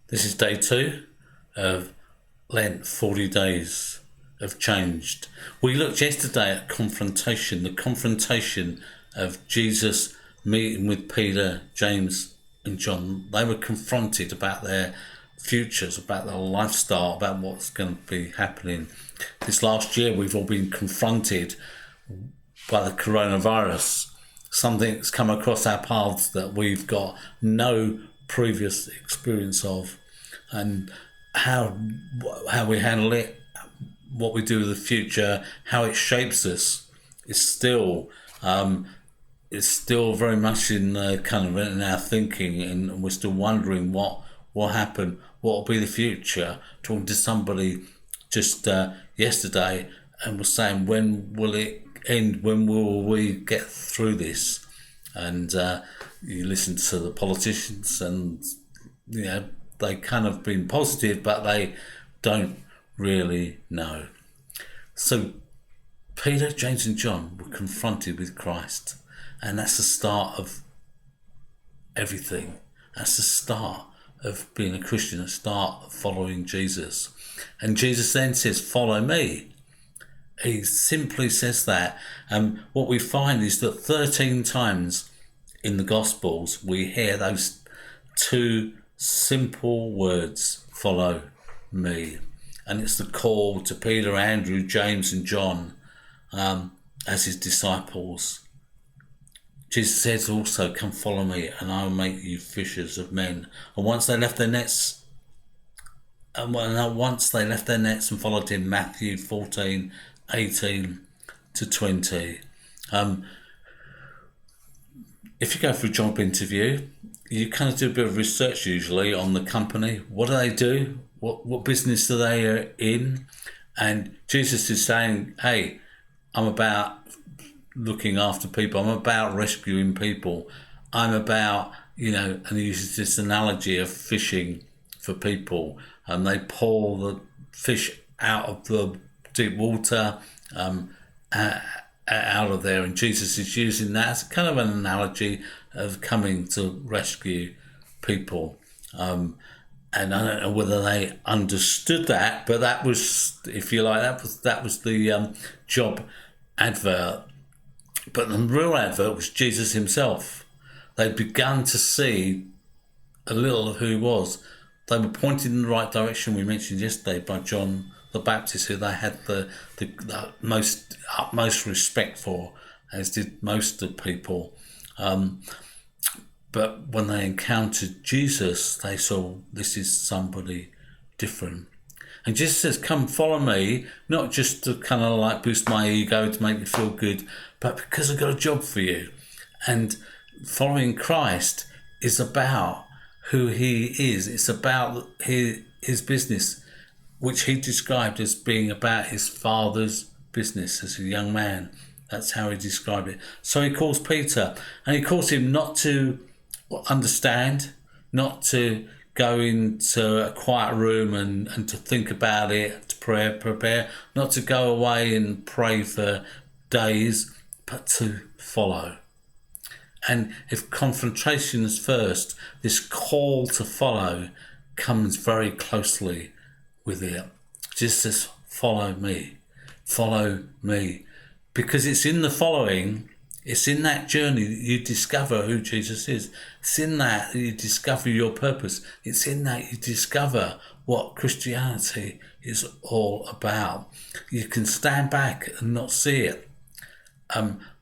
This is day 2 of Lent, 40 days of changed. We looked yesterday at confrontation, the confrontation of Jesus meeting with Peter, James and John. They were confronted about their futures, about their lifestyle, about what's going to be happening. This last year we've all been confronted by the coronavirus. Something's come across our paths that we've got no previous experience of, and how we handle it, what we do with the future, how it shapes us is still very much in in our thinking, and we're still wondering what will happen, what will be the future. Talking to somebody just yesterday, and was saying, when will it end? When will we get through this? And you listen to the politicians, and they kind of been positive, but they don't really know. So Peter, James and John were confronted with Christ, and that's the start of everything. That's the start of being a Christian, the start of following Jesus. And Jesus then says, "Follow me." He simply says that. And what we find is that 13 times in the Gospels we hear those two simple words, "Follow me." And it's the call to Peter, Andrew, James and John as his disciples. Jesus says also, "Come follow me and I will make you fishers of men." And once they left their nets and followed him, Matthew 14:18-20. If you go for a job interview, you kind of do a bit of research usually on the company. What do they do? What business are they in? And Jesus is saying, hey, I'm about looking after people. I'm about rescuing people. I'm about, and he uses this analogy of fishing for people. And they pull the fish out of the deep water, out of there, and Jesus is using that as kind of an analogy of coming to rescue people. And I don't know whether they understood that, but that was, if you like, that was the job advert. But the real advert was Jesus himself. They'd begun to see a little of who he was. They were pointed in the right direction. We mentioned yesterday by John the Baptist, who they had the utmost respect for, as did most of the people. But when they encountered Jesus, they saw this is somebody different. And Jesus says, "Come follow me," not just to kind of like boost my ego to make me feel good, but because I've got a job for you. And following Christ is about who he is. It's about his business, which he described as being about his Father's business as a young man. That's how he described it. So he calls Peter, and he calls him not to understand, not to go into a quiet room and to think about it, to prepare, not to go away and pray for days, but to follow. And if confrontation is first, this call to follow comes very closely with it. Jesus says, follow me, because it's in the following, it's in that journey that you discover who Jesus is. It's in that you discover your purpose. It's in that you discover what Christianity is all about. You can stand back and not see it,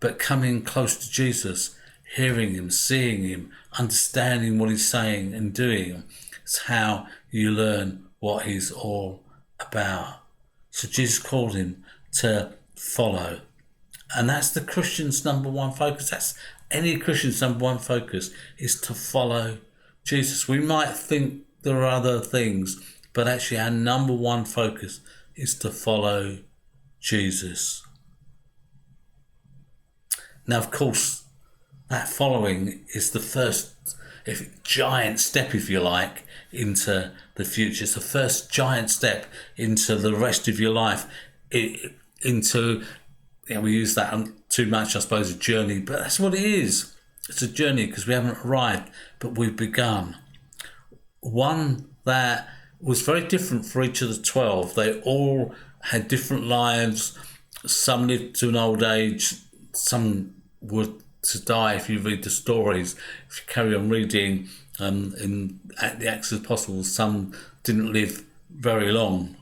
but coming close to Jesus, hearing him, seeing him, understanding what he's saying and doing, is how you learn what he's all about. So Jesus called him to follow. And that's the Christian's number one focus. That's any Christian's number one focus, is to follow Jesus. We might think there are other things, but actually our number one focus is to follow Jesus. Now, of course, that following is the first giant step, if you like, into the future. It's the first giant step into the rest of your life, into, we use that too much, I suppose, a journey, but that's what it is. It's a journey because we haven't arrived, but we've begun. One that was very different for each of the 12. They all had different lives. Some lived to an old age, some were to die. If you read the stories, if you carry on reading at the Acts of the Apostles, some didn't live very long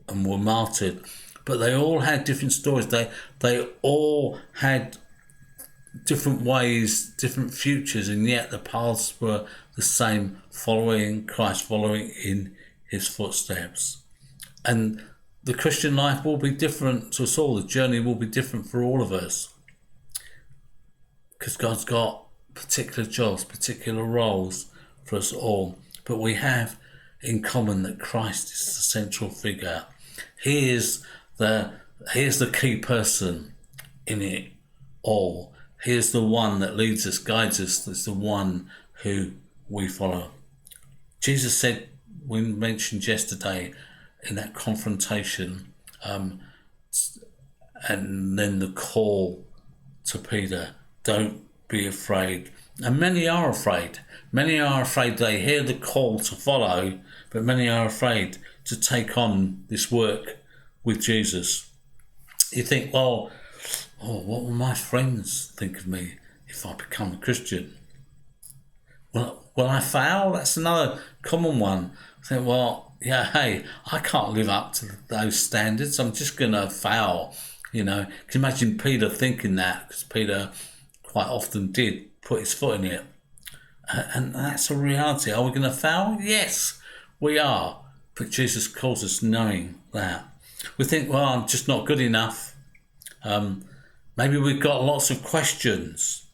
and were martyred. But they all had different stories. They all had different ways, different futures, and yet the paths were the same, following Christ, following in his footsteps. And the Christian life will be different to us all. The journey will be different for all of us, because God's got particular jobs, particular roles for us all. But we have in common that Christ is the central figure. He is the key person in it all. He is the one that leads us, guides us. That's the one who we follow. Jesus said, we mentioned yesterday in that confrontation, and then the call to Peter, don't be afraid. And many are afraid. Many are afraid. They hear the call to follow, but many are afraid to take on this work with Jesus. You think, well, what will my friends think of me if I become a Christian? Will I fail? That's another common one. I think, well, yeah, hey, I can't live up to those standards. I'm just going to fail. You know, can you imagine Peter thinking that? Because Peter quite often did put his foot in it. And that's a reality. Are we going to fail? Yes, we are. But Jesus calls us knowing that. We think, well, I'm just not good enough. Maybe we've got lots of questions,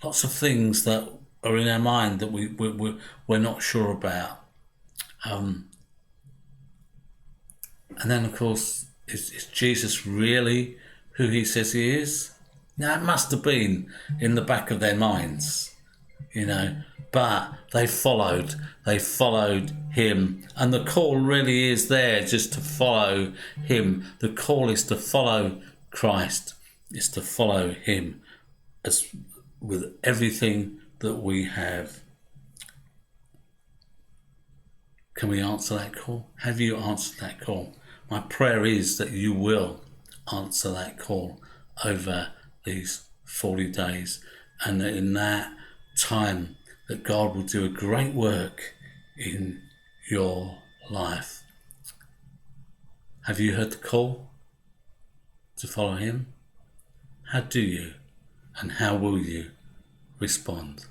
lots of things that are in our mind that we're not sure about. And then, of course, is Jesus really who he says he is? Now, it must have been in the back of their minds, you know, but they followed him. And the call really is there just to follow him. The call is to follow Christ, is to follow him as with everything that we have. Can we answer that call? Have you answered that call? My prayer is that you will answer that call over these 40 days, and that in that time that God will do a great work in your life. Have you heard the call to follow him? How do you and how will you respond?